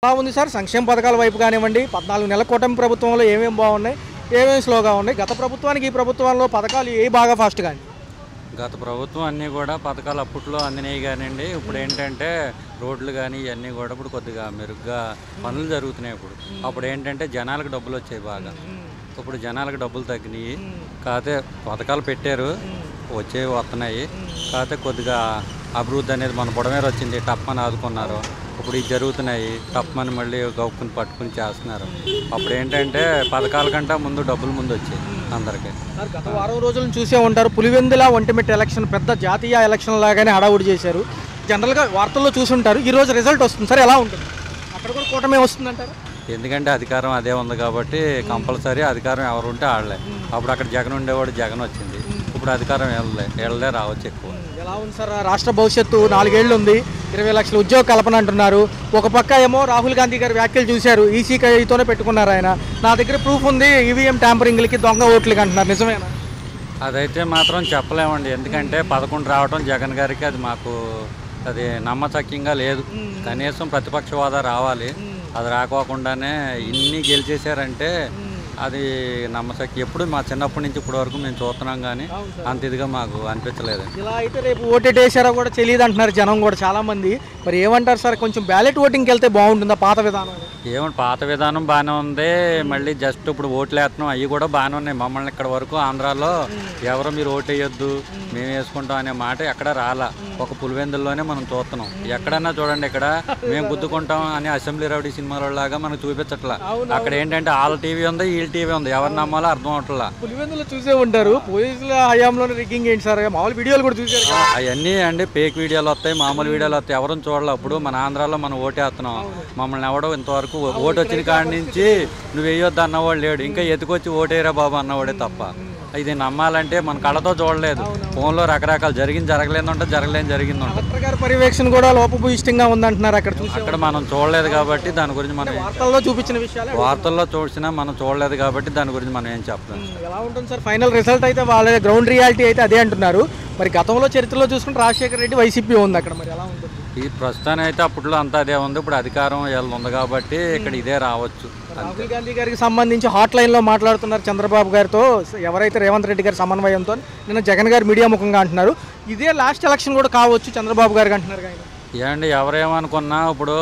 ఎలా ఉంది సార్ సంక్షేమ పథకాల వైపు కానివ్వండి 14 నెలల కూటమి ప్రభుత్వంలో ఏమేమి బాగున్నాయి ఏమేమి స్లోగా ఉన్నాయి గత ప్రభుత్వానికి ఈ ప్రభుత్వంలో పథకాలు ఏ బాగా ఫాస్ట్ కానీ గత ప్రభుత్వం అన్నీ కూడా పథకాలు అప్పట్లో అందినాయి కానివ్వండి ఇప్పుడు ఏంటంటే రోడ్లు కానీ ఇవన్నీ కూడా ఇప్పుడు కొద్దిగా మెరుగ్గా పనులు జరుగుతున్నాయి అప్పుడు ఏంటంటే జనాలకు డబ్బులు వచ్చాయి బాగా ఇప్పుడు జనాలకు డబ్బులు తగ్గినాయి కాకపోతే పథకాలు పెట్టారు వచ్చేవి వస్తున్నాయి కాకపోతే కొద్దిగా అభివృద్ధి అనేది మన బుడమేర వచ్చింది టప్పని ఆదుకున్నారు ఇప్పుడు ఇది జరుగుతున్నాయి టప్పని మళ్ళీ గౌక్కుని పట్టుకుని చేస్తున్నారు అప్పుడు ఏంటంటే పథకాల కంటే ముందు డబ్బులు ముందు వచ్చాయి అందరికీ. గత వారం రోజులను చూసే ఉంటారు పులివెందుల ఒంటిమిట్ట ఎలక్షన్ పెద్ద జాతీయ ఎలక్షన్ లాగానే హడావుడి చేశారు జనరల్గా వార్తల్లో చూసుంటారు ఈరోజు రిజల్ట్ వస్తుంది సార్ ఎలా ఉంటుంది అక్కడ కూడా కూటమి వస్తుందంటారు ఎందుకంటే అధికారం అదే ఉంది కాబట్టి కంపల్సరీ అధికారం ఎవరు ఉంటే ఆడలే అప్పుడు అక్కడ జగన్ ఉండేవాడు జగన్ వచ్చింది ఇప్పుడు అధికారం వెళ్ళలే రావచ్చు ఎక్కువ. ఎలా ఉంది సార్ రాష్ట్ర భవిష్యత్తు 4 ఏళ్ళు ఉంది 20 లక్షల ఉద్యోగ కల్పన అంటున్నారు ఒక పక్క ఏమో రాహుల్ గాంధీ గారి వ్యాఖ్యలు చూశారు ఈసీతోనే పెట్టుకున్నారు ఆయన నా దగ్గర ప్రూఫ్ ఉంది ఈవీఎం ట్యాంపరింగ్లకి దొంగ ఓట్లకి అంటున్నారు నిజమేనా అదైతే మాత్రం చెప్పలేమండి ఎందుకంటే 11 రావడం జగన్ గారికి అది మాకు అది నమ్మశక్యంగా లేదు కనీసం ప్రతిపక్ష హోదా రావాలి అది రాకోకుండానే ఇన్ని గెలిచేశారంటే అది నమ్మశక్తి ఎప్పుడు మా చిన్నప్పటి నుంచి ఇప్పటి వరకు మేము చూస్తున్నాం కానీ అంత ఇదిగా మాకు అనిపించలేదు. ఇలా అయితే రేపు ఓటేసారో కూడా తెలియదు అంటున్నారు జనం కూడా చాలా మంది మరి ఏమంటారు సార్ కొంచెం బ్యాలెట్ ఓటింగ్కి వెళ్తే బాగుంటుందా పాత విధానం ఏమంటే పాత విధానం బాగానే ఉంది మళ్ళీ జస్ట్ ఇప్పుడు ఓట్లు వేస్తున్నాం అవి కూడా బాగానే ఉన్నాయి మమ్మల్ని ఇక్కడ వరకు ఆంధ్రాలో ఎవరో మీరు ఓటు వేయొద్దు మేము వేసుకుంటాం అనే మాట ఎక్కడ రాలా ఒక పులివెందుల్లోనే మనం చూస్తున్నాం ఎక్కడన్నా చూడండి ఇక్కడ మేము గుద్దుకుంటాం అని అసెంబ్లీ రౌడీ సినిమాలో లాగా మనకు చూపించట్లా అక్కడ ఏంటంటే వాళ్ళ టీవీ ఉంది వీళ్ళ టీవీ ఉంది ఎవరు నమ్మాలో అర్థం అవట్లా. పులివెందులో చూసే ఉంటారు పోలీసుల హయాంలో రిగ్గింగ్ ఏంటి సార్ మామూలు వీడియోలు కూడా చూసారు అవన్నీ అండి ఫేక్ వీడియోలు వస్తాయి మామూలు వీడియోలు వస్తాయి ఎవరిని చూడాలి అప్పుడు మన ఆంధ్రాలో మనం ఓటేస్తున్నాం మమ్మల్ని ఎవడో ఇంతవరకు ఓటు వచ్చిన కాడి నుంచి నువ్వు వేయొద్దు అన్నవాడు లేడు ఇంకా ఎత్తుకొచ్చి ఓటేరా బాబు అన్నవాడే తప్ప ఇది నమ్మాలంటే మన కళ్ళతో చూడలేదు ఫోన్లో రకరకాలు జరగలేదంటే జరిగిందంటే పర్యవేక్షణ కూడా లోపభూయిష్టంగా ఉందంటున్నారు అక్కడ మనం చూడలేదు కాబట్టి దాని గురించి మనం వార్తల్లో చూపించిన విషయాలు వార్తల్లో చూసినా మనం చూడలేదు కాబట్టి దాని గురించి మనం ఏం చెప్పలేం. ఎలా ఉంటుంది సార్ ఫైనల్ రిజల్ట్ అయితే వాళ్ళ గ్రౌండ్ రియాలిటీ అయితే అదే అంటున్నారు మరి గతంలో చరిత్రలో చూసుకుంటే రాజశేఖర రెడ్డి వైసీపీ ఉంది అక్కడ మరి ఎలా ఉంటుంది ఈ ప్రస్తుతాన్ని అయితే అప్పట్లో అంతా అదే ఉంది ఇప్పుడు అధికారం ఉంది కాబట్టి ఇక్కడ ఇదే రావచ్చు. రాహుల్ గాంధీ గారికి సంబంధించి హాట్ లైన్లో మాట్లాడుతున్నారు చంద్రబాబు గారితో ఎవరైతే రేవంత్ రెడ్డి గారి సమన్వయంతో నిన్న జగన్ గారు మీడియా ముఖంగా అంటున్నారు ఇదే లాస్ట్ ఎలక్షన్ కూడా కావచ్చు చంద్రబాబు గారికి అంటున్నారు ఏమండి ఎవరేమనుకున్నా ఇప్పుడు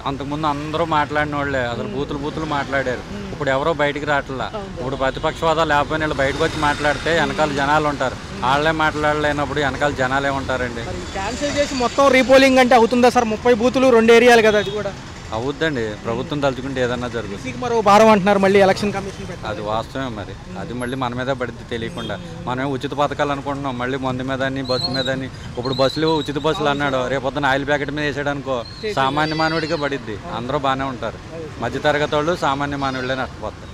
అంతకుముందు అందరూ మాట్లాడిన వాళ్ళే అసలు బూతులు మాట్లాడారు ఇప్పుడు ఎవరో బయటికి రావట్లా ఇప్పుడు ప్రతిపక్ష హోదా లేకపోయినా వీళ్ళు బయటకు వచ్చి మాట్లాడితే వెనకాల జనాలు ఉంటారు వాళ్ళే మాట్లాడలేనప్పుడు వెనకాల జనాలే ఉంటారండి. క్యాన్సిల్ చేసి మొత్తం రీపోలింగ్ అంటే అవుతుందా సార్ 30 బూతులు 2 ఏరియాలు కదా అది కూడా అవుద్దండి ప్రభుత్వం తలుచుకుంటే ఏదన్నా జరుగుతుంది మరో భారం అంటున్నారు మళ్ళీ ఎలక్షన్ కమిషన్ అది వాస్తవమే మరి అది మళ్ళీ మన మీద పడితే తెలియకుండా మనమే ఉచిత పథకాలు అనుకుంటున్నాం మళ్ళీ మందు మీదని బస్సు మీదని ఇప్పుడు బస్సులు ఉచిత బస్సులు అన్నాడు రేపొద్దున ఆయిల్ ప్యాకెట్ మీద వేసాడు అనుకో సామాన్య మానవుడిగా పడిద్ది అందరూ బాగానే ఉంటారు మధ్యతరగతి వాళ్ళు సామాన్య మానవులే నష్టపోతారు.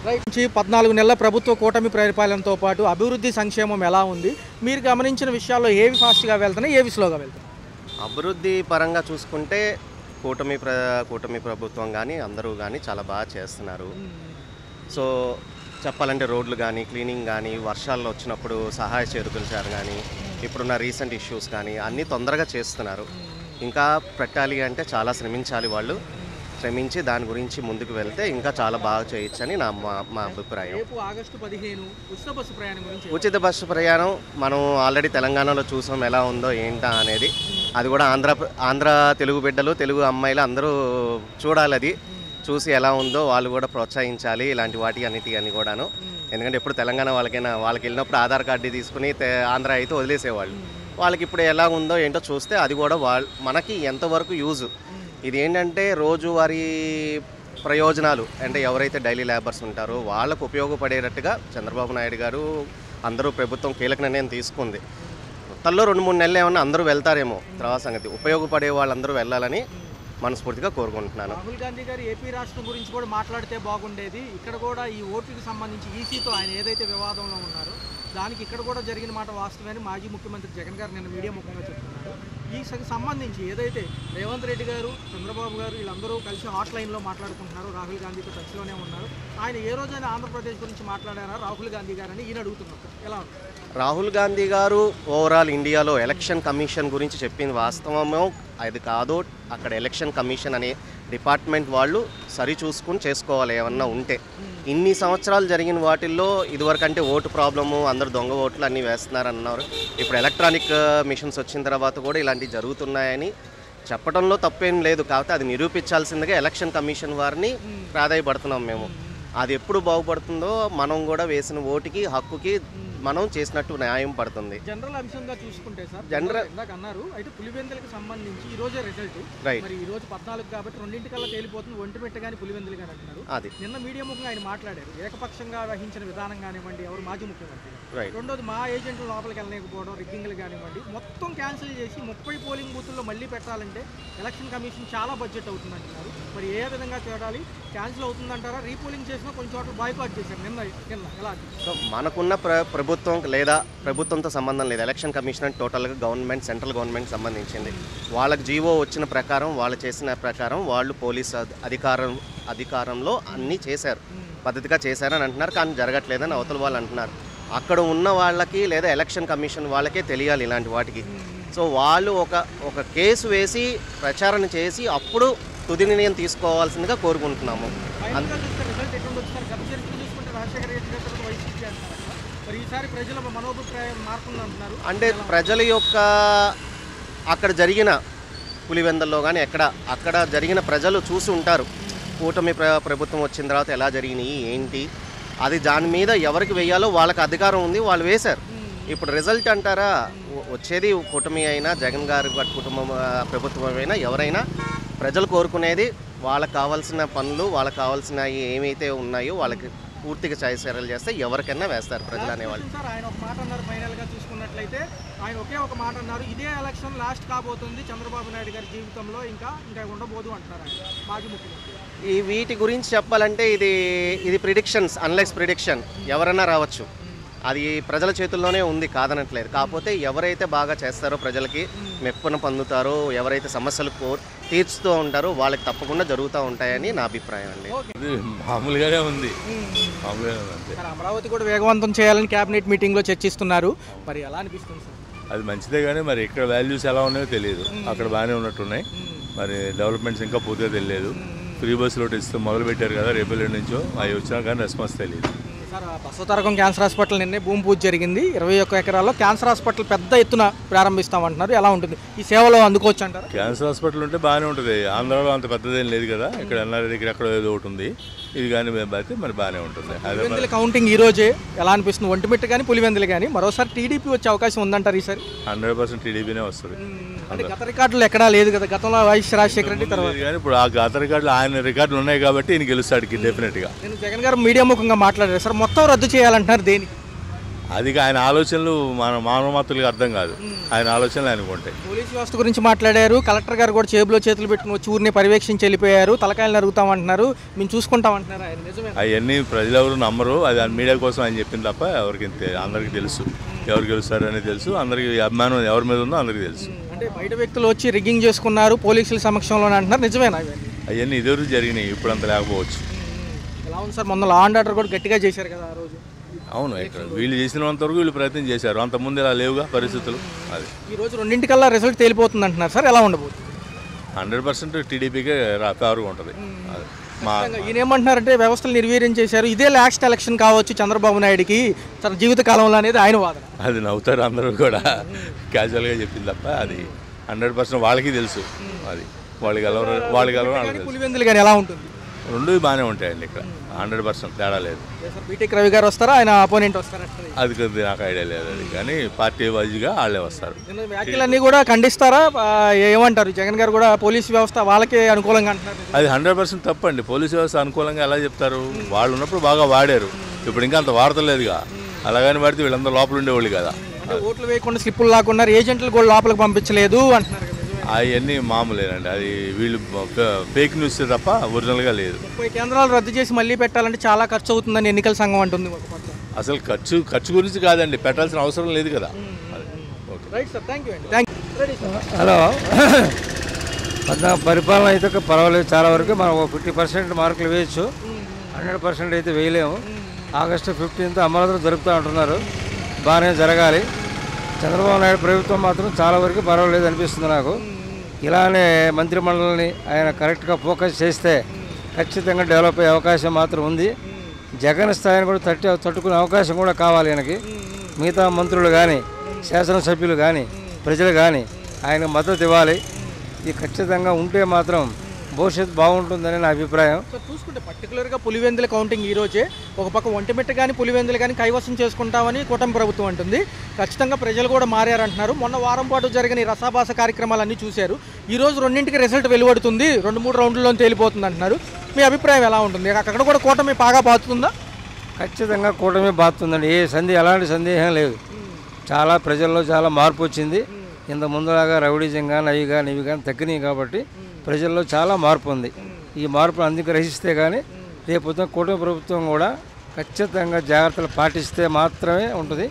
14 నెలల ప్రభుత్వ కూటమి పరిపాలనతో పాటు అభివృద్ధి సంక్షేమం ఎలా ఉంది మీరు గమనించిన విషయాల్లో ఏవి ఫాస్ట్గా వెళ్తున్నాయి ఏవి స్లోగా వెళ్తాయి? అభివృద్ధి పరంగా చూసుకుంటే కూటమి ప్రభుత్వం కానీ అందరూ కానీ చాలా బాగా చేస్తున్నారు. సో చెప్పాలంటే రోడ్లు కానీ క్లీనింగ్ కానీ వర్షాల్లో వచ్చినప్పుడు సహాయ చేరుకులు కానీ ఇప్పుడున్న రీసెంట్ ఇష్యూస్ కానీ అన్నీ తొందరగా చేస్తున్నారు. ఇంకా పెట్టాలి అంటే చాలా శ్రమించాలి వాళ్ళు శ్రమించి దాని గురించి ముందుకు వెళ్తే ఇంకా చాలా బాగా చేయొచ్చని మా అభిప్రాయం. ఉచిత బస్సు ప్రయాణం మనం ఆల్రెడీ తెలంగాణలో చూసాం ఎలా ఉందో ఏంటా అనేది అది కూడా ఆంధ్ర తెలుగు బిడ్డలు తెలుగు అమ్మాయిలు అందరూ చూడాలి అది చూసి ఎలా ఉందో వాళ్ళు కూడా ప్రోత్సహించాలి ఇలాంటి వాటి అన్నిటి కూడాను ఎందుకంటే ఎప్పుడు తెలంగాణ వాళ్ళకి వెళ్ళినప్పుడు ఆధార్ కార్డు తీసుకుని ఆంధ్ర అయితే వదిలేసేవాళ్ళు వాళ్ళకి ఇప్పుడు ఎలా ఉందో ఏంటో చూస్తే అది కూడా మనకి ఎంతవరకు యూజ్ ఇది ఏంటంటే రోజువారీ ప్రయోజనాలు అంటే ఎవరైతే డైలీ లేబర్స్ ఉంటారో వాళ్ళకు ఉపయోగపడేటట్టుగా చంద్రబాబు నాయుడు గారు అందరూ ప్రభుత్వం కీలక నిర్ణయం తీసుకుంది. మొత్తంలో 2-3 నెలలు ఏమన్నా అందరూ వెళ్తారేమో తర్వాత సంగతి ఉపయోగపడే వాళ్ళందరూ వెళ్ళాలని మనస్ఫూర్తిగా కోరుకుంటున్నాను. రాహుల్ గాంధీ గారు ఏపీ రాష్ట్రం గురించి కూడా మాట్లాడితే బాగుండేది ఇక్కడ కూడా ఈ ఓట్లకు సంబంధించి ఈసీతో ఆయన ఏదైతే వివాదంలో ఉన్నారో దానికి ఇక్కడ కూడా జరిగిన మాట వాస్తవని మాజీ ముఖ్యమంత్రి జగన్ గారు నిన్న మీడియా ముఖంగా చెప్తున్నారు. ఈ సంబంధించి ఏదైతే రేవంత్ రెడ్డి గారు చంద్రబాబు గారు వీళ్ళందరూ కలిసి హాట్ లైన్లో మాట్లాడుకుంటున్నారు రాహుల్ గాంధీతో టచ్లోనే ఉన్నారు ఆయన ఏ రోజైనా ఆంధ్రప్రదేశ్ గురించి మాట్లాడారా రాహుల్ గాంధీ గారని ఈయన అడుగుతున్నారు ఎలా ఉంది? రాహుల్ గాంధీ గారు ఓవరాల్ ఇండియాలో ఎలక్షన్ కమిషన్ గురించి చెప్పింది వాస్తవమో అది కాదో అక్కడ ఎలక్షన్ కమిషన్ అనే డిపార్ట్మెంట్ వాళ్ళు సరి చూసుకుని చేసుకోవాలి ఏమన్నా ఉంటే. ఇన్ని సంవత్సరాలు జరిగిన వాటిల్లో ఇదివరకంటే ఓటు ప్రాబ్లము, అందరు దొంగ ఓట్లు అన్నీ వేస్తున్నారన్నారు. ఇప్పుడు ఎలక్ట్రానిక్ మిషన్స్ వచ్చిన తర్వాత కూడా ఇలాంటివి జరుగుతున్నాయని చెప్పడంలో తప్పేం లేదు. కాకపోతే అది నిరూపించాల్సిందిగా ఎలక్షన్ కమిషన్ వారిని ప్రాధాయపడుతున్నాం మేము. అది ఎప్పుడు బాగుపడుతుందో మనం కూడా వేసిన ఓటుకి హక్కుకి మనం చేసినట్టు న్యాయం పడుతుంది. జనరల్ అంశంగా చూసుకుంటే సార్, జనరల్ ఇందాక అన్నారు అయితే పులివెందులకు సంబంధించి ఈ రోజే రిజల్ట్, రైట్, మరి ఈ రోజు 14 కాబట్టి 2 తేలిపోతుంది, ఒంటిమిట్ట కానీ పులివెందులు కానీ అంటున్నారు. అది నిన్న మీడియా ముఖంగా ఆయన మాట్లాడారు, ఏకపక్షంగా వహించిన విధానం కానివ్వండి, ఎవరు మాజీ ముఖ్యమంత్రి, రైట్. రెండోది మా ఏజెంట్లు లోపలికి వెళ్ళలేకపోవడం, రిగ్గింగ్లు కానివ్వండి, మొత్తం క్యాన్సిల్ చేసి 30 పోలింగ్ బూతుల్లో మళ్ళీ పెట్టాలంటే ఎలక్షన్ కమిషన్ చాలా బడ్జెట్ అవుతుంది అంటున్నారు. మరి ఏ విధంగా చూడాలి? క్యాన్సిల్ అవుతుందంటారా? రీపోలింగ్ చేసినా కొన్ని చోట్ల బాయ్కాట్ చేశారు నిన్న ఎలా? సో మనకున్న ప్రభుత్వం లేదా ప్రభుత్వంతో సంబంధం లేదు. ఎలక్షన్ కమిషన్ టోటల్గా గవర్నమెంట్, సెంట్రల్ గవర్నమెంట్ సంబంధించింది. వాళ్ళకి జీవో వచ్చిన ప్రకారం, వాళ్ళు చేసిన ప్రకారం వాళ్ళు పోలీస్ అధికారంలో అన్నీ చేశారు, పద్ధతిగా చేశారని అంటున్నారు. కానీ జరగట్లేదని అవతల వాళ్ళు అంటున్నారు. అక్కడ ఉన్న వాళ్ళకి లేదా ఎలక్షన్ కమిషన్ వాళ్ళకే తెలియాలి ఇలాంటి వాటికి. సో వాళ్ళు ఒక కేసు వేసి ప్రచారణ చేసి అప్పుడు తుది నిర్ణయం తీసుకోవాల్సిందిగా కోరుకుంటున్నాము. రిజల్ట్ ఎక్కడ వచ్చినారు? గత చరిత్ర చూసుకుంటే రాజశేఖర రెడ్డి గారు వైసీపీ అంటున్నారు, మరి ఈసారి ప్రజల మనోభిప్రాయం మారుతుందంటున్నారు. అంటే ప్రజల యొక్క అక్కడ జరిగిన పులివెందల్లో కానీ అక్కడ జరిగిన ప్రజలు చూసి ఉంటారు. కూటమి ప్రభుత్వం వచ్చిన తర్వాత ఎలా జరిగినాయి ఏంటి, అది దాని మీద ఎవరికి వేయాలో వాళ్ళకి అధికారం ఉంది, వాళ్ళు వేశారు. ఇప్పుడు రిజల్ట్ అంటారా, వచ్చేది కూటమి అయినా జగన్ గారి కుటుంబం ప్రభుత్వం అయినా ఎవరైనా ప్రజలు కోరుకునేది వాళ్ళకి కావాల్సిన పనులు, వాళ్ళకి కావాల్సిన ఏమైతే ఉన్నాయో వాళ్ళకి పూర్తిగా చర్యలు చేస్తే ఎవరికైనా వేస్తారు ప్రజలు అనేవాళ్ళు. సార్ ఆయన ఒక మాట అన్నారు, ఫైనల్గా చూసుకున్నట్లయితే ఆయన ఒకే ఒక మాట అన్నారు, ఇదే ఎలక్షన్ లాస్ట్ కాబోతుంది చంద్రబాబు నాయుడు గారి జీవితంలో, ఇంకా ఉండబోదు అంటున్నారు ఆయన మాజీ ముఖ్యమంత్రి. ఈ వీటి గురించి చెప్పాలంటే ఇది ప్రిడిక్షన్స్, అన్లెస్ ప్రిడిక్షన్, ఎవరైనా రావచ్చు. అది ప్రజల చేతుల్లోనే ఉంది, కాదనట్లేదు. కాకపోతే ఎవరైతే బాగా చేస్తారో, ప్రజలకి మెప్పున పొందుతారో, ఎవరైతే సమస్యలు తీర్చుతూ ఉంటారో వాళ్ళకి తప్పకుండా జరుగుతూ ఉంటాయని నా అభిప్రాయం అండి. మామూలుగానే ఉంది. అమరావతి కూడా వేగవంతం చేయాలని క్యాబినెట్ మీటింగ్లో చర్చిస్తున్నారు, మరి ఎలా అనిపిస్తుంది సార్? అది మంచిదే, కానీ మరి ఇక్కడ వాల్యూస్ ఎలా ఉన్నాయో తెలియదు. అక్కడ బాగానే ఉన్నట్టున్నాయి, మరి డెవలప్మెంట్స్ ఇంకా పూర్తిగా తెలియదు. ఫ్రీ బస్సులో ఇస్తూ మొదలు పెట్టారు కదా, రేపు నుంచో అవి వచ్చినా కానీ రెస్పాన్స్ తెలియదు. సార్ బసవతారకం క్యాన్సర్ హాస్పిటల్ నిన్నే భూమి పూజ జరిగింది. 21 ఎకరాల్లో క్యాన్సర్ హాస్పిటల్ పెద్ద ఎత్తున ప్రారంభిస్తామంటున్నారు, ఎలా ఉంటుంది? ఈ సేవలో అందుకోవచ్చు అంటారు? క్యాన్సర్ హాస్పిటల్ ఉంటే బాగానే ఉంటుంది. ఆంధ్రాలో అంత పెద్దదేం లేదు కదా, ఇక్కడ ఎన్ఆర్ఐ దగ్గర ఎక్కడ ఏదో ఒకటి ఉంది. ఇది కానీ అయితే మరి బాగానే ఉంటుంది. పులివెందుల కౌంటింగ్ ఈ రోజే ఎలా అనిపిస్తుంది? ఒంటిమిట్ట కానీ పులివెందులు కానీ మరోసారి టీడీపీ వచ్చే అవకాశం ఉందంటారు ఈసారి? 100% టీడీపీనే వస్తుంది. అంటే గత రికార్డులు ఎక్కడా లేదు కదా, గతంలో వైఎస్ రాజశేఖర రెడ్డి తర్వాత. కానీ ఇప్పుడు ఆ గత రికార్డులు, ఆయన రికార్డులు ఉన్నాయి కాబట్టి ఈయన గెలుస్తాడు డెఫినెట్గా. నేను జగన్ గారు మీడియా ముఖంగా మాట్లాడారు సార్, మొత్తం రద్దు చేయాలంటున్నారు, దేనికి? అది ఆయన ఆలోచనలు మన మానవమాతలకు అర్థం కాదు, ఆయన ఆలోచనలు అనుకుంటాయి. పోలీస్ వ్యవస్థ గురించి మాట్లాడారు, కలెక్టర్ గారు కూడా చేతిలో చేతులు పెట్టుకుని వచ్చి ఊరిని పర్యవేక్షించి వెళ్ళిపోయారు, తలకాయలు నరుగుతామంటున్నారు, మేము చూసుకుంటామంటున్నారు. ఆయన నిజమే? అవన్నీ ప్రజలు ఎవరు నమ్మరు, అది మీడియా కోసం ఆయన చెప్పింది తప్ప ఎవరికి అందరికీ తెలుసు, ఎవరు గెలుస్తారు అనేది తెలుసు, అందరికీ అభిమానం ఎవరి మీద ఉందో అందరికీ తెలుసు. అంటే బయట వ్యక్తులు వచ్చి రిగ్గింగ్ చేసుకున్నారు పోలీసుల సమక్షంలోనే అంటున్నారు, నిజమేనా? అవన్నీ ఇదివరకు జరిగినాయి, ఇప్పుడు అంత లేకపోవచ్చు. ఎలా ఉంది సార్? మొన్న లా అండ్ ఆర్డర్ కూడా గట్టిగా చేశారు కదా ఆ రోజు. అవును, ఇక్కడ వీళ్ళు చేసినంత వరకు వీళ్ళు ప్రయత్నం చేశారు, అంతకుముందు ఇలా లేవుగా పరిస్థితులు. అది ఈ రోజు 2 రిజల్ట్ తేలిపోతుంది అంటున్నారు సార్, ఎలా ఉండబోతుంది? 100% టీడీపీకే ఫేవర్గా ఉంటుంది. అది ఈయన ఏమంటున్నారంటే వ్యవస్థలు నిర్వీర్యం చేశారు, ఇదే లాస్ట్ ఎలక్షన్ కావచ్చు చంద్రబాబు నాయుడుకి తన జీవిత కాలంలో అనేది ఆయన వాదన. అది నవ్వుతారు అందరూ కూడా, క్యాజువల్గా చెప్పింది తప్ప అది 100% వాళ్ళకి తెలుసు. అది వాళ్ళకి పులివెందులు కానీ ఎలా ఉంటుంది? రెండు బాగానే ఉంటాయండి, ఇక్కడ 100% తేడా లేదు. బీటెక్ రవి గారు వస్తారా, ఆయన అపోనెంట్ వస్తారా? అది కొద్దిగా నాకు ఐడియా లేదు, అది కానీ పార్టీ వైజ్గా వాళ్ళే వస్తారు. వ్యాఖ్యలన్నీ కూడా ఖండిస్తారా? ఏమంటారు? జగన్ గారు కూడా పోలీసు వ్యవస్థ వాళ్ళకే అనుకూలంగా అంటున్నారు. అది 100% తప్పండి. పోలీసు వ్యవస్థ అనుకూలంగా ఎలా చెప్తారు? వాళ్ళు ఉన్నప్పుడు బాగా వాడారు, ఇప్పుడు ఇంకా అంత వాడతలేదుగా. అలాగని వాడితే వీళ్ళందరూ లోపల ఉండేవాళ్ళు కదా. ఓట్లు వేయకుండా స్లిప్పులు లాక్కున్నారు, ఏజెంట్లు కూడా లోపలికి పంపించలేదు అంటున్నారు. అవన్నీ మామూలేనండి, అది వీళ్ళు ఫేక్ న్యూస్ తప్ప ఒరిజినల్గా లేదు. 30 కేంద్రాలు రద్దు చేసి మళ్ళీ పెట్టాలంటే చాలా ఖర్చు అవుతుందని ఎన్నికల సంఘం అంటుంది. అసలు ఖర్చు గురించి కాదండి, పెట్టాల్సిన అవసరం లేదు కదా. హలో, పరిపాలన అయితే పర్వాలేదు, చాలా వరకు మనం 50% మార్కులు వేయచ్చు, 100% అయితే వేయలేము. ఆగస్టు 15th అమరావతిలో జరుపుతూ ఉంటున్నారు. బాగానే జరగాలి. చంద్రబాబు నాయుడు ప్రభుత్వం మాత్రం చాలా వరకు పర్వాలేదు అనిపిస్తుంది నాకు. ఇలానే మంత్రిమండలిని ఆయన కరెక్ట్గా ఫోకస్ చేస్తే ఖచ్చితంగా డెవలప్ అయ్యే అవకాశం మాత్రం ఉంది. జగన్ స్థాయిని కూడా తట్టుకునే అవకాశం కూడా కావాలి ఆయనకి. మిగతా మంత్రులు కానీ శాసనసభ్యులు కానీ ప్రజలు కానీ ఆయన మద్దతు ఇవ్వాలి. ఇది ఖచ్చితంగా ఉంటే మాత్రం భవిష్యత్తు బాగుంటుందని నా అభిప్రాయం. సో చూసుకుంటే పర్టికులర్గా పులివెందుల కౌంటింగ్ ఈ రోజే ఒక పక్క ఒంటిమిట్ట కానీ పులివెందులు కానీ కైవసం చేసుకుంటామని కూటమి ప్రభుత్వం అంటుంది. ఖచ్చితంగా ప్రజలు కూడా మారారంటున్నారు. మొన్న వారం పాటు జరిగిన ఈ రసాభాస కార్యక్రమాలన్నీ చూశారు. ఈ రోజు 2ంటికి రిజల్ట్ వెలువడుతుంది, 2-3 రౌండ్లలో తేలిపోతుంది అంటున్నారు. మీ అభిప్రాయం ఎలా ఉంటుంది? అక్కడ కూడా కూటమి బాగా బాగుతుందా? ఖచ్చితంగా కూటమి బాగుతుందండి. ఎలాంటి సందేహం లేదు. చాలా ప్రజల్లో చాలా మార్పు వచ్చింది. ఇంత ముందులాగా రౌడీజం కానీ అవి కానీ ఇవి కానీ తగ్గినాయి కాబట్టి ప్రజల్లో చాలా మార్పు ఉంది. ఈ మార్పును అందుకు గ్రహిస్తే కానీ రేపు కూటమి ప్రభుత్వం కూడా ఖచ్చితంగా జాగ్రత్తలు పాటిస్తే మాత్రమే ఉంటుంది.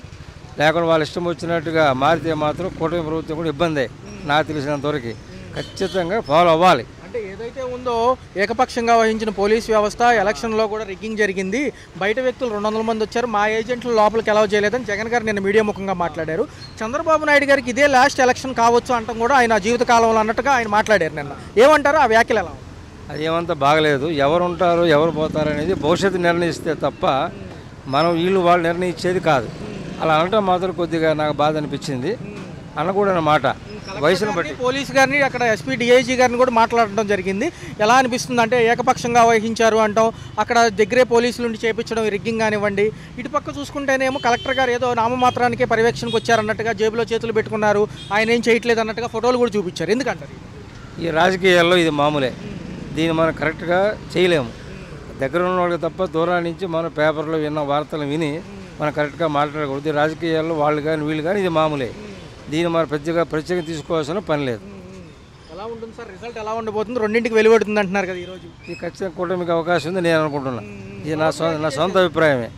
లేకుండా వాళ్ళు ఇష్టం వచ్చినట్టుగా మారితే మాత్రం కూటమి ప్రభుత్వం కూడా ఇబ్బందే. నాకు తెలిసినంతవరకు ఖచ్చితంగా ఫాలో అవ్వాలి. అంటే ఏదైతే ఉందో ఏకపక్షంగా వహించిన పోలీస్ వ్యవస్థ, ఎలక్షన్లో కూడా రిగ్గింగ్ జరిగింది, బయట వ్యక్తులు 200 మంది వచ్చారు, మా ఏజెంట్లు లోపలికి అలౌ చేయలేదని జగన్ గారు నిన్న మీడియా ముఖంగా మాట్లాడారు. చంద్రబాబు నాయుడు గారికి ఇదే లాస్ట్ ఎలక్షన్ కావచ్చు అంటాం కూడా ఆయన జీవితకాలంలో అన్నట్టుగా ఆయన మాట్లాడారు నిన్న. ఏమంటారు? ఆ వ్యాఖ్యలు ఎలా? అదేమంతా బాగలేదు. ఎవరు ఉంటారు ఎవరు పోతారు అనేది భవిష్యత్తు నిర్ణయిస్తే తప్ప మనం వీళ్ళు వాళ్ళు నిర్ణయించేది కాదు. అలా అనటం మాత్రం కొద్దిగా నాకు బాధ అనిపించింది. అనకూడని మాట. వయసును బట్టి పోలీస్ గారిని అక్కడ ఎస్పీ డిఐజీ గారిని కూడా మాట్లాడడం జరిగింది. ఎలా అనిపిస్తుంది అంటే ఏకపక్షంగా వహించారు అంటాం, అక్కడ దగ్గరే పోలీసులు ఉండి చేయించడం రిగ్గింగ్ కానివ్వండి. ఇటుపక్క చూసుకుంటేనేమో కలెక్టర్ గారు ఏదో నామమాత్రానికే పర్యవేక్షణకు వచ్చారన్నట్టుగా జేబులో చేతులు పెట్టుకున్నారు, ఆయన ఏం చేయట్లేదు అన్నట్టుగా ఫోటోలు కూడా చూపించారు. ఎందుకంటారు? ఈ రాజకీయాల్లో ఇది మామూలే. దీన్ని మనం కరెక్ట్గా చేయలేము. దగ్గర ఉన్న వాళ్ళకి తప్ప దూరం నుంచి మనం పేపర్లో విన్న వార్తలు విని మనం కరెక్ట్గా మాట్లాడకూడదు. రాజకీయాల్లో వాళ్ళు కానీ వీళ్ళు కానీ ఇది మామూలే. దీన్ని మనం ప్రత్యేకంగా తీసుకోవాల్సిన పని లేదు. ఎలా ఉంటుంది సార్ రిజల్ట్? ఎలా ఉండబోతుంది? 2ంటికి వెలువడుతుంది అంటున్నారు కదా ఈరోజు. ఇది ఖచ్చితంగా కూటమికి అవకాశం ఉంది నేను అనుకుంటున్నాను. ఇది నా సొంత అభిప్రాయమే.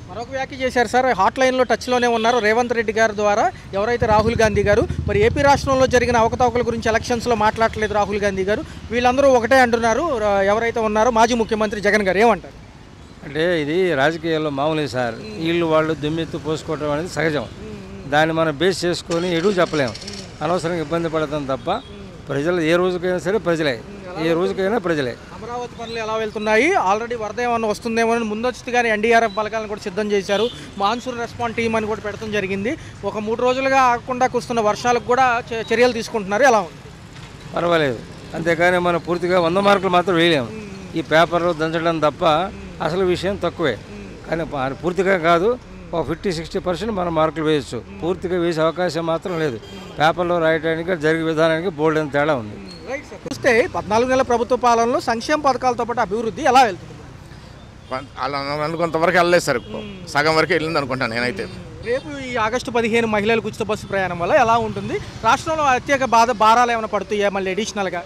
మరొక వ్యాఖ్య చేశారు సార్, హాట్ లైన్లో టచ్లోనే ఉన్నారు రేవంత్ రెడ్డి గారి ద్వారా ఎవరైతే రాహుల్ గాంధీ గారు. మరి ఏపీ రాష్ట్రంలో జరిగిన అవకతవకల గురించి ఎలక్షన్స్లో మాట్లాడలేదు రాహుల్ గాంధీ గారు. వీళ్ళందరూ ఒకటే అంటున్నారు, ఎవరైతే ఉన్నారో మాజీ ముఖ్యమంత్రి జగన్ గారు. ఏమంటారు? అంటే ఇది రాజకీయాల్లో మామూలే సార్. వీళ్ళు వాళ్ళు దుమ్మెత్తు పోసుకోవడం అనేది సహజం. దాన్ని మనం బేస్ చేసుకొని ఎటు చెప్పలేము. అనవసరంగా ఇబ్బంది పడతాం తప్ప ప్రజలు ఏ రోజుకైనా సరే ప్రజలే, ఏ రోజుకైనా ప్రజలే. అమరావతి పనులు ఎలా వెళ్తున్నాయి? ఆల్రెడీ వరద ఏమన్నా వస్తుందేమో అని ముందస్తుగానే ఎన్డీఆర్ఎఫ్ బలగాలను కూడా సిద్ధం చేశారు. మాన్సూన్ రెస్పాన్స్ టీం అని కూడా పెట్టడం జరిగింది. ఒక 3 రోజులుగా ఆగకుండా కురుస్తున్న వర్షాలకు కూడా చర్యలు తీసుకుంటున్నారు. ఎలా ఉంది? పర్వాలేదు. అంతేకాని మనం పూర్తిగా 100 మార్కులు మాత్రం వేయలేము. ఈ పేపర్లో దంచడం తప్ప అసలు విషయం తక్కువే. కానీ పూర్తిగా కాదు, ఒక 50-60% మనం మార్కులు వేయచ్చు. పూర్తిగా వేసే అవకాశం మాత్రం లేదు. పేపర్లో రాయడానికి జరిగే విధానానికి బోల్డ్ అని తేడా ఉంది. చూస్తే 14 నెలల ప్రభుత్వ పాలనలో సంక్షేమ పథకాలతో పాటు అభివృద్ధి ఎలా వెళ్తుంది? అలా కొంతవరకు వెళ్ళలేదు సార్, సగం వరకు వెళ్ళింది అనుకుంటాను నేనైతే. రేపు ఈ ఆగస్టు 15 మహిళలకు ఉచిత బస్సు ప్రయాణం వల్ల ఎలా ఉంటుంది? రాష్ట్రంలో ప్రత్యేక భారాలు ఏమైనా పడుతాయా మళ్ళీ అడిషనల్గా?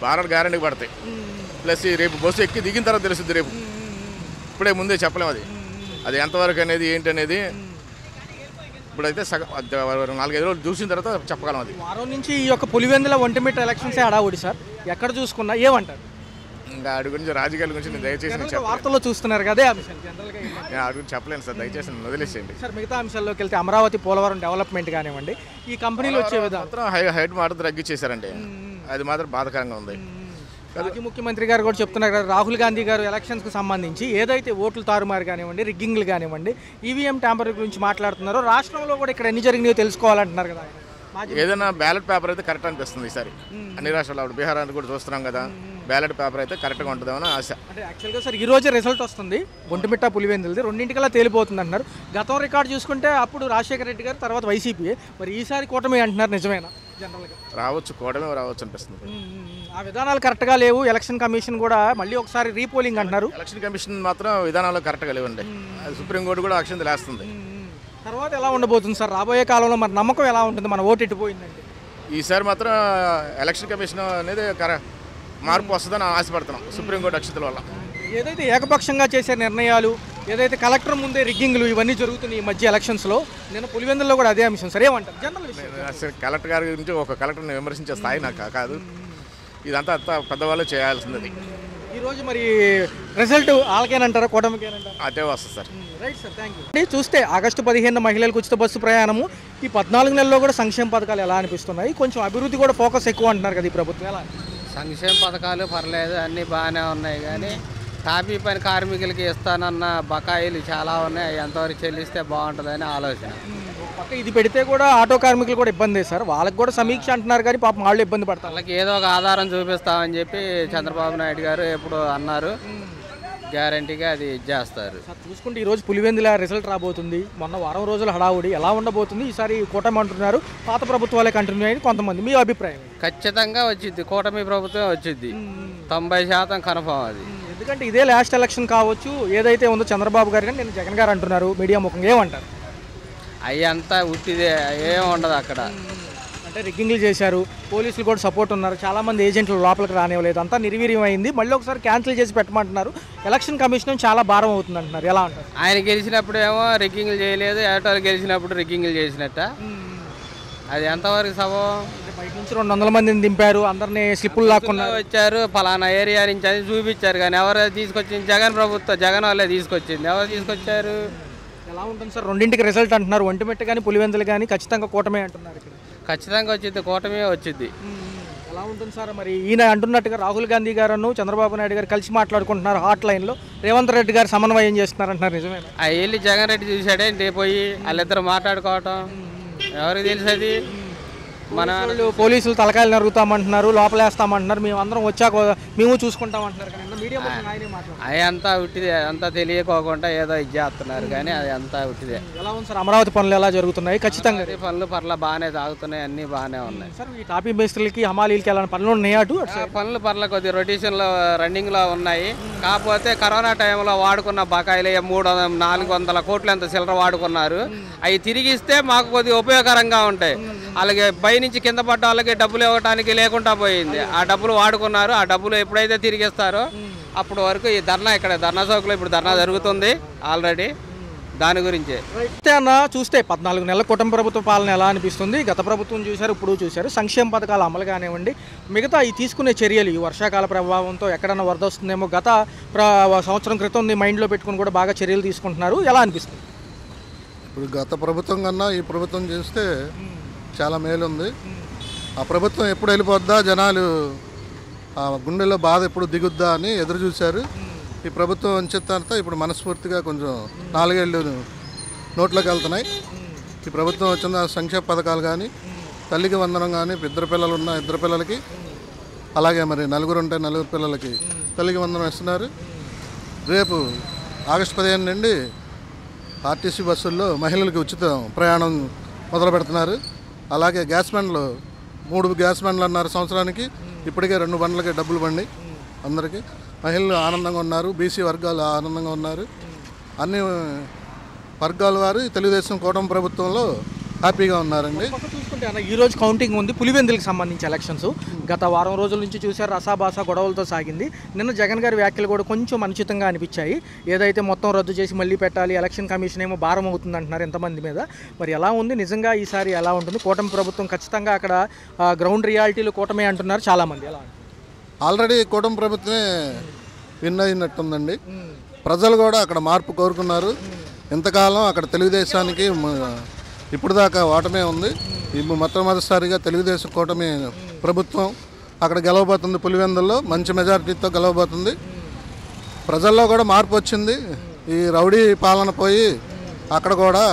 భారాలు గ్యారెంటీ పడతాయి. ప్లస్ రేపు బస్సు ఎక్కి దిగిన తర్వాత తెలుస్తుంది. రేపు ఇప్పుడే ముందే చెప్పలేము అది ఎంతవరకు అనేది ఏంటి అనేది. ఇప్పుడైతే సగం 4-5 రోజులు చూసిన తర్వాత చెప్పగలం. అది వారం నుంచి ఈ యొక్క పులివెందుల ఒంటిమిట్ట ఎలక్షన్సే హడావుడి సార్. ఎక్కడ చూసుకున్నా ఏమంటారు? ఇంకా ఆడి గురించి రాజకీయాల గురించి నేను దయచేసి వార్తల్లో చూస్తున్నారు కదా అంశాలు జనరల్గా నేను ఆడి గురించి చెప్పలేను సార్, దయచేసి వదిలేసేయండి సార్. మిగతా అంశాల్లోకి వెళ్తే అమరావతి పోలవరం డెవలప్మెంట్ కానివ్వండి, ఈ కంపెనీలు వచ్చే విధానం మాత్రం హైట్ మాత్రం తగ్గించేశారండి. అది మాత్రం బాధాకరంగా ఉంది. మాజీ ముఖ్యమంత్రి గారు కూడా చెప్తున్నారు కదా, రాహుల్ గాంధీ గారు ఎలక్షన్స్కి సంబంధించి ఏదైతే ఓట్లు తారుమారు కానివ్వండి, రిగ్గింగ్లు కానివ్వండి, ఈవీఎం ట్యాంపర్ గురించి మాట్లాడుతున్నారో రాష్ట్రంలో కూడా ఇక్కడ ఎన్ని జరిగినాయో తెలుసుకోవాలంటున్నారు కదా. ఏదైనా బ్యాలెట్ పేపర్ అయితే కరెక్ట్ అనిపిస్తుంది ఈసారి. అన్ని రాష్ట్రాలు అప్పుడు బీహార్ అని కూడా చూస్తున్నాం కదా, బ్యాలెట్ పేపర్ అయితే కరెక్ట్గా ఉంటుందేమో ఆశ. అంటే యాక్చువల్గా సార్ ఈ రోజే రిజల్ట్ వస్తుంది. ఒంటిమిట్ట పులివెందులది 2ంటికల్లా తేలిపోతుంది అంటున్నారు. గతం రికార్డు చూసుకుంటే అప్పుడు రాజశేఖర రెడ్డి గారు, తర్వాత వైసీపీ, మరి ఈసారి కూటమి అంటున్నారు. నిజమేనా? జనరల్గా రావచ్చు, కూటమి రావచ్చు అనిపిస్తుంది. ఆ విధానాలు కరెక్ట్గా లేవు. ఎలక్షన్ కమిషన్ కూడా మళ్ళీ ఒకసారి రీపోలింగ్ అంటున్నారు. ఎలక్షన్ కమిషన్ మాత్రం విధానాలు కరెక్ట్గా లేవండి. అది సుప్రీంకోర్టు కూడా అక్షంతలు వేస్తుంది. తర్వాత ఎలా ఉండబోతుంది సార్ రాబోయే కాలంలో? మరి నమ్మకం ఎలా ఉంటుంది? మన ఓటు ఎట్టిపోయిందండి. ఈసారి మాత్రం ఎలక్షన్ కమిషన్ అనేది మార్పు వస్తుందని ఆశపడుతున్నాం సుప్రీంకోర్టు అక్షంతల వల్ల. ఏదైతే ఏకపక్షంగా చేసే నిర్ణయాలు, ఏదైతే కలెక్టర్ ముందే రిగ్గింగ్లు ఇవన్నీ జరుగుతున్నాయి ఈ మధ్య ఎలక్షన్స్లో, నేను పులివెందుల్లో కూడా అదే అంశం. సరే ఏమంటారు? జనరల్ అసలు కలెక్టర్ గారి గురించి ఒక కలెక్టర్ని విమర్శించే స్థాయి నాకు కాదు. ఇదంతా పెద్దవాళ్ళు చేయాల్సింది. ఈ ఈరోజు మరి రిజల్ట్ వాళ్ళకేనంటారా కూటమికేనంటారా? అదే వస్తుంది sir. Right sir, thank you. చూస్తే ఆగస్టు 15 మహిళలకు ఉచిత బస్సు ప్రయాణము, ఈ 14 నెలల్లో కూడా సంక్షేమ పథకాలు ఎలా అనిపిస్తున్నాయి? కొంచెం అభివృద్ధి కూడా ఫోకస్ ఎక్కువ అంటున్నారు కదా ఈ ప్రభుత్వం, ఎలా? సంక్షేమ పథకాలు పర్లేదు, అన్నీ బాగానే ఉన్నాయి. కానీ టాపీ పని కార్మికులకి ఇస్తానన్న బకాయిలు చాలా ఉన్నాయి. అవి ఎంతవరకు చెల్లిస్తే బాగుంటుందని ఆలోచన. పక్క ఇది పెడితే కూడా ఆటో కార్మికులు కూడా ఇబ్బంది సార్, వాళ్ళకి కూడా సమీక్ష అంటున్నారు కానీ పాపం వాళ్ళు ఇబ్బంది పడతారు. వాళ్ళకి ఏదో ఒక ఆధారం చూపిస్తామని చెప్పి చంద్రబాబు నాయుడు గారు ఎప్పుడు అన్నారు. గ్యారంటీగా అది చేస్తారు. సార్ చూసుకుంటే ఈరోజు పులివెందుల రిజల్ట్ రాబోతుంది. మొన్న వారం రోజుల హడావుడి ఎలా ఉండబోతుంది? ఈసారి కూటమి అంటున్నారు, పాత ప్రభుత్వాలే కంటిన్యూ అయ్యి కొంతమంది, మీ అభిప్రాయం? ఖచ్చితంగా వచ్చింది, కూటమి ప్రభుత్వం వచ్చింది, 90% కన్ఫర్మ్ అది. ఎందుకంటే ఇదే లాస్ట్ ఎలక్షన్ కావచ్చు, ఏదైతే ఉందో చంద్రబాబు గారు కానీ నేను జగన్ గారు అంటున్నారు మీడియా ముఖంగా, ఏమంటారు? అవి అంతా ఉట్టిదే, ఏం ఉండదు అక్కడ. అంటే రిగ్గింగ్లు చేశారు, పోలీసులు కూడా సపోర్ట్ ఉన్నారు, చాలామంది ఏజెంట్లు లోపలికి రానివ్వలేదు, అంతా నిర్వీర్యం అయింది, మళ్ళీ ఒకసారి క్యాన్సిల్ చేసి పెట్టమంటున్నారు. ఎలక్షన్ కమిషన్ చాలా భారం అవుతుంది అంటున్నారు, ఎలా అంటారు? ఆయన గెలిచినప్పుడు ఏమో రిగ్గింగ్లు చేయలేదు, ఏటోలు గెలిచినప్పుడు రిగ్గింగ్లు చేసినట్ట. అది ఎంతవరకు సభం? బయట నుంచి 200 మందిని దింపారు, అందరినీ స్లిప్పులు లాక్కున్నారు, వచ్చారు పలానా ఏరియా నుంచి అని చూపించారు. కానీ ఎవరు తీసుకొచ్చింది? జగన్ ప్రభుత్వం, జగన్ వాళ్ళే తీసుకొచ్చింది. ఎవరు తీసుకొచ్చారు? ఎలా ఉంటుంది సార్? రెండింటికి రిజల్ట్ అంటున్నారు, ఒంటిమిట్ట కానీ పులివెందులు కానీ ఖచ్చితంగా కూటమే అంటున్నారు. ఇక్కడ ఖచ్చితంగా వచ్చింది, కూటమే వచ్చింది. ఎలా ఉంటుంది సార్? మరి ఈయన అంటున్నట్టుగా రాహుల్ గాంధీ గారు చంద్రబాబు నాయుడు గారు కలిసి మాట్లాడుకుంటున్నారు హాట్ లైన్లో, రేవంత్ రెడ్డి గారు సమన్వయం చేస్తున్నారు అంటున్నారు, నిజమేనా? ఆ వెళ్ళి జగన్ రెడ్డి చూశాడేంటి పోయి వాళ్ళిద్దరు మాట్లాడుకోవటం? ఎవరికి తెలుసు అది? మన పోలీసులు తలకాయలు నరుగుతామంటున్నారు, లోపలేస్తామంటున్నారు, మేము అందరం వచ్చాక మేము చూసుకుంటామంటున్నారు. అవి అంతా ఉట్టిదే, అంతా తెలియకోకుండా ఏదో ఇది చేస్తున్నారు. కానీ అది అంతా ఉట్టిదే. ఎలా ఉంది సార్ అమరావతి పనులు ఎలా జరుగుతున్నాయి? ఖచ్చితంగా పనులు పర్ల బాగానే సాగుతున్నాయి, అన్నీ బాగానే ఉన్నాయి సార్. ఈ టాపీ మేస్త్రులకి హమాలీలకి ఎలా పనులు ఉన్నాయి? అటు పనులు పర్ల కొద్దిగా రొటేషన్లో రన్నింగ్లో ఉన్నాయి. కాకపోతే కరోనా టైంలో వాడుకున్న బకాయిలు 300-400 కోట్లు ఎంత చిల్లర వాడుకున్నారు. అవి తిరిగిస్తే మాకు కొద్దిగా ఉపయోగకరంగా ఉంటాయి. అలాగే పైనుంచి కింద పడ్డ వాళ్ళకి డబ్బులు ఇవ్వడానికి లేకుండా పోయింది. ఆ డబ్బులు వాడుకున్నారు. ఆ డబ్బులు ఎప్పుడైతే తిరిగిస్తారో అప్పటి వరకు ఈ ధర్నా, ఇక్కడ ధర్నా చౌక్లో ఇప్పుడు ధర్నా జరుగుతుంది ఆల్రెడీ, దాని గురించే. అన్న చూస్తే 14 నెలల కుటుంబ ప్రభుత్వ పాలన ఎలా అనిపిస్తుంది? గత ప్రభుత్వం చూశారు, ఇప్పుడు చూశారు, సంక్షేమ పథకాలు అమలు కానివ్వండి, మిగతా ఈ తీసుకునే చర్యలు, ఈ వర్షాకాల ప్రభావంతో ఎక్కడన్నా వరద వస్తుందేమో, గత సంవత్సరం క్రితం మైండ్లో పెట్టుకుని కూడా బాగా చర్యలు తీసుకుంటున్నారు, ఎలా అనిపిస్తుంది? ఇప్పుడు గత ప్రభుత్వం కన్నా ఈ ప్రభుత్వం చేస్తే చాలా మేలుంది. ఆ ప్రభుత్వం ఎప్పుడు వెళ్ళిపోద్దా, జనాలు ఆ గుండెలో బాధ ఎప్పుడు దిగుద్దా అని ఎదురు చూశారు. ఈ ప్రభుత్వం వంచేత ఇప్పుడు మనస్ఫూర్తిగా కొంచెం 4 ఏళ్ళు నోట్లోకి వెళ్తున్నాయి. ఈ ప్రభుత్వం వచ్చిన సంక్షేమ పథకాలు కానీ, తల్లికి వందనం కానీ, ఇద్దరు పిల్లలు ఉన్న ఇద్దరు పిల్లలకి, అలాగే మరి నలుగురు ఉంటే నలుగురు పిల్లలకి తల్లికి వందనం ఇస్తున్నారు. రేపు ఆగస్టు 15 నుండి ఆర్టీసీ బస్సుల్లో మహిళలకు ఉచిత ప్రయాణం మొదలు పెడుతున్నారు. అలాగే గ్యాస్ బండ్లు 3 గ్యాస్ బండ్లు అన్నారు సంవత్సరానికి, ఇప్పటికే 2 బండ్లకి డబ్బులు పండి అందరికీ. మహిళలు ఆనందంగా ఉన్నారు, బీసీ వర్గాలు ఆనందంగా ఉన్నారు. అన్ని వర్గాల వారు తెలుగుదేశం కూటమి ప్రభుత్వంలో హ్యాపీగా ఉన్నారండి. చూసుకుంటే అన్న ఈ రోజు కౌంటింగ్ ఉంది పులివెందులకు సంబంధించి ఎలక్షన్స్. గత వారం రోజుల నుంచి చూశారు, రసాభాస గొడవలతో సాగింది. నిన్న జగన్ గారి వ్యాఖ్యలు కూడా కొంచెం అనుచితంగా అనిపించాయి. ఏదైతే మొత్తం రద్దు చేసి మళ్ళీ పెట్టాలి, ఎలక్షన్ కమిషన్ ఏమో భారం అవుతుంది అంటున్నారు ఎంతమంది మీద. మరి ఎలా ఉంది నిజంగా ఈసారి ఎలా ఉంటుంది? కూటమి ప్రభుత్వం ఖచ్చితంగా అక్కడ గ్రౌండ్ రియాలిటీలు కూటమి అంటున్నారు చాలామంది, ఎలా? ఆల్రెడీ కూటమి ప్రభుత్వమే విన్ అయినట్టుందండి. ప్రజలు కూడా అక్కడ మార్పు కోరుకున్నారు. ఇంతకాలం అక్కడ తెలుగుదేశానికి ఇప్పుడు దాకా ఓటమే ఉంది. ఇప్పుడు మొట్టమొదటిసారిగా తెలుగుదేశం కూటమి ప్రభుత్వం అక్కడ గెలవబోతుంది. పులివెందుల్లో మంచి మెజారిటీతో గెలవబోతుంది. ప్రజల్లో కూడా మార్పు వచ్చింది. ఈ రౌడీ పాలన పోయి అక్కడ కూడా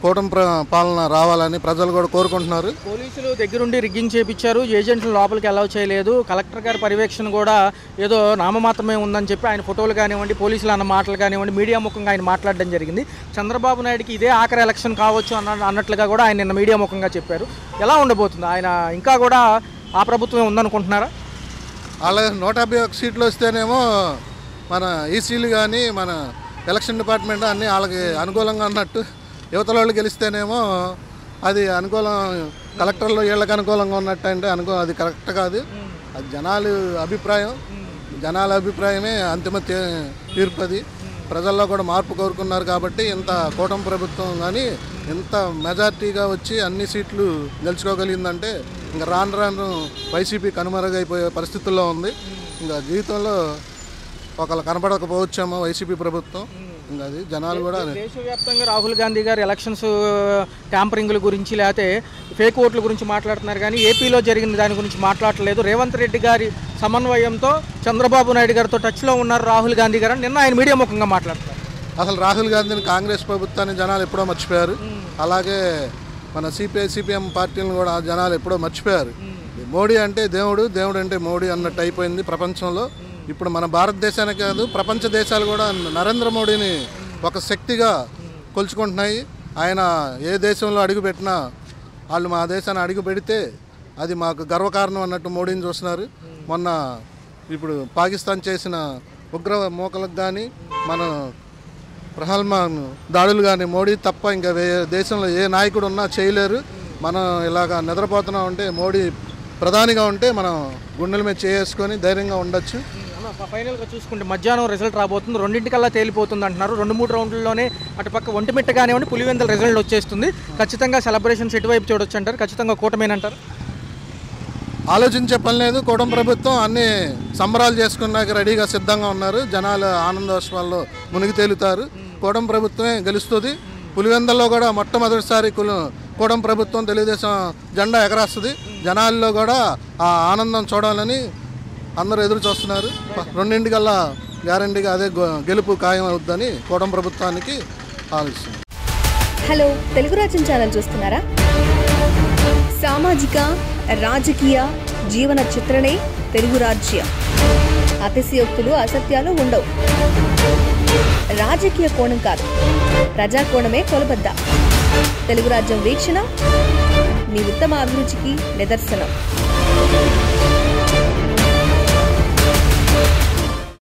కూటమి పాలన రావాలని ప్రజలు కూడా కోరుకుంటున్నారు. పోలీసులు దగ్గరుండి రిగ్గింగ్ చేయించారు, ఏజెంట్లు లోపలికి అలౌ చేయలేదు. కలెక్టర్ గారి పర్యవేక్షణ కూడా ఏదో నామమాత్రమే ఉందని చెప్పి ఆయన ఫోటోలు కానివ్వండి, పోలీసులు అన్న మాటలు కానివ్వండి, మీడియా ముఖంగా ఆయన మాట్లాడడం జరిగింది. చంద్రబాబు నాయుడుకి ఇదే ఆఖరి ఎలక్షన్ కావచ్చు అన్నట్లుగా కూడా ఆయన నిన్న మీడియా ముఖంగా చెప్పారు. ఎలా ఉండబోతుంది? ఆయన ఇంకా కూడా ఆ ప్రభుత్వమే ఉందనుకుంటున్నారా? అలాగే 151 సీట్లు వస్తేనేమో మన ఈసీలు కానీ మన ఎలక్షన్ డిపార్ట్మెంట్ అన్నీ వాళ్ళకి అనుకూలంగా ఉన్నట్టు, యువతల వాళ్ళు గెలిస్తేనేమో అది అనుకూలం, కలెక్టర్లు వీళ్ళకి అనుకూలంగా ఉన్నట్టు అంటే అది కరెక్ట్ కాదు. అది జనాల అభిప్రాయమే అంతిమ తీర్పు. అది ప్రజల్లో కూడా మార్పు కోరుకున్నారు కాబట్టి ఇంత కూటమి ప్రభుత్వం కానీ ఇంత మెజార్టీగా వచ్చి అన్ని సీట్లు గెలుచుకోగలిగిందంటే ఇంకా రాను వైసీపీ కనుమరుగైపోయే పరిస్థితుల్లో ఉంది. ఇంకా జీవితంలో ఒకళ్ళు కనపడకపోవచ్చేమో వైసీపీ ప్రభుత్వం. ఇంకా అది జనాలు కూడా దేశవ్యాప్తంగా రాహుల్ గాంధీ గారు ఎలక్షన్స్ ట్యాంపరింగ్ల గురించి లేకపోతే ఫేక్ ఓట్ల గురించి మాట్లాడుతున్నారు, కానీ ఏపీలో జరిగిన దాని గురించి మాట్లాడలేదు. రేవంత్ రెడ్డి గారి సమన్వయంతో చంద్రబాబు నాయుడు గారితో టచ్లో ఉన్నారు రాహుల్ గాంధీ గారు నిన్న ఆయన మీడియా ముఖంగా మాట్లాడతారు. అసలు రాహుల్ గాంధీని కాంగ్రెస్ ప్రభుత్వాన్ని జనాలు ఎప్పుడో మర్చిపోయారు. అలాగే మన సిపిఎం పార్టీలను కూడా జనాలు ఎప్పుడో మర్చిపోయారు. మోడీ అంటే దేవుడు, దేవుడు అంటే మోడీ అన్నట్టు అయిపోయింది ప్రపంచంలో. ఇప్పుడు మన భారతదేశానికి కాదు, ప్రపంచ దేశాలు కూడా నరేంద్ర మోడీని ఒక శక్తిగా కొలుచుకుంటున్నాయి. ఆయన ఏ దేశంలో అడుగుపెట్టినా వాళ్ళు మా దేశాన్ని అడుగు పెడితే అది మాకు గర్వకారణం అన్నట్టు మోడీని చూస్తున్నారు. మొన్న ఇప్పుడు పాకిస్తాన్ చేసిన ఉగ్ర మోకలకు కానీ మన ప్రహల్మాన్ దాడులు కానీ మోడీ తప్ప ఇంకా దేశంలో ఏ నాయకుడు ఉన్నా చేయలేరు. మనం ఇలాగా నిద్రపోతున్నాం అంటే మోడీ ప్రధానిగా ఉంటే మనం గుండెల మీద చేసుకొని ధైర్యంగా ఉండొచ్చు. ఫైనల్గా చూసుకుంటే మధ్యాహ్నం రిజల్ట్ రాబోతుంది, 2 తేలిపోతుంది అంటున్నారు. 2-3 రౌండ్లలోనే అటుపక్క ఒంటిమిట్ట కానివ్వండి పులివెందుల రిజల్ట్ వచ్చేస్తుంది. ఖచ్చితంగా సెలబ్రేషన్స్ ఎటువైపు చూడొచ్చు అంటారు? ఖచ్చితంగా కూటమేనంటారు? ఆలోచించే పని లేదు. కూటమి ప్రభుత్వం అన్ని సంబరాలు చేసుకున్నాక రెడీగా సిద్ధంగా ఉన్నారు. జనాలు ఆనందోత్సవాల్లో మునిగి తేలుతారు. కూటమి ప్రభుత్వమే గెలుస్తుంది. పులివెందుల్లో కూడా మొట్టమొదటిసారి కూటమి ప్రభుత్వం తెలుగుదేశం జెండా ఎగరేస్తుంది. జనాల్లో కూడా ఆ ఆనందం చూడాలని అందరూ ఎదురు చూస్తున్నారు. 2 గ్యారంటీగా అదే గెలుపు ఖాయం అవుద్దని కూటమి ప్రభుత్వానికి ఆలోచిస్తుంది. హలో, తెలుగు రాజ్యం ఛానల్ చూస్తున్నారా? సామాజిక రాజకీయ జీవన చిత్రణే తెలుగు రాజ్యం. అతిశయోక్తులు అసత్యాలు ఉండవు. రాజకీయ కోణం కాదు, ప్రజా కోణమే కొలబద్ద. తెలుగు రాజ్యం వీక్షణ మీ ఉత్తమ అభిరుచికి నిదర్శనం.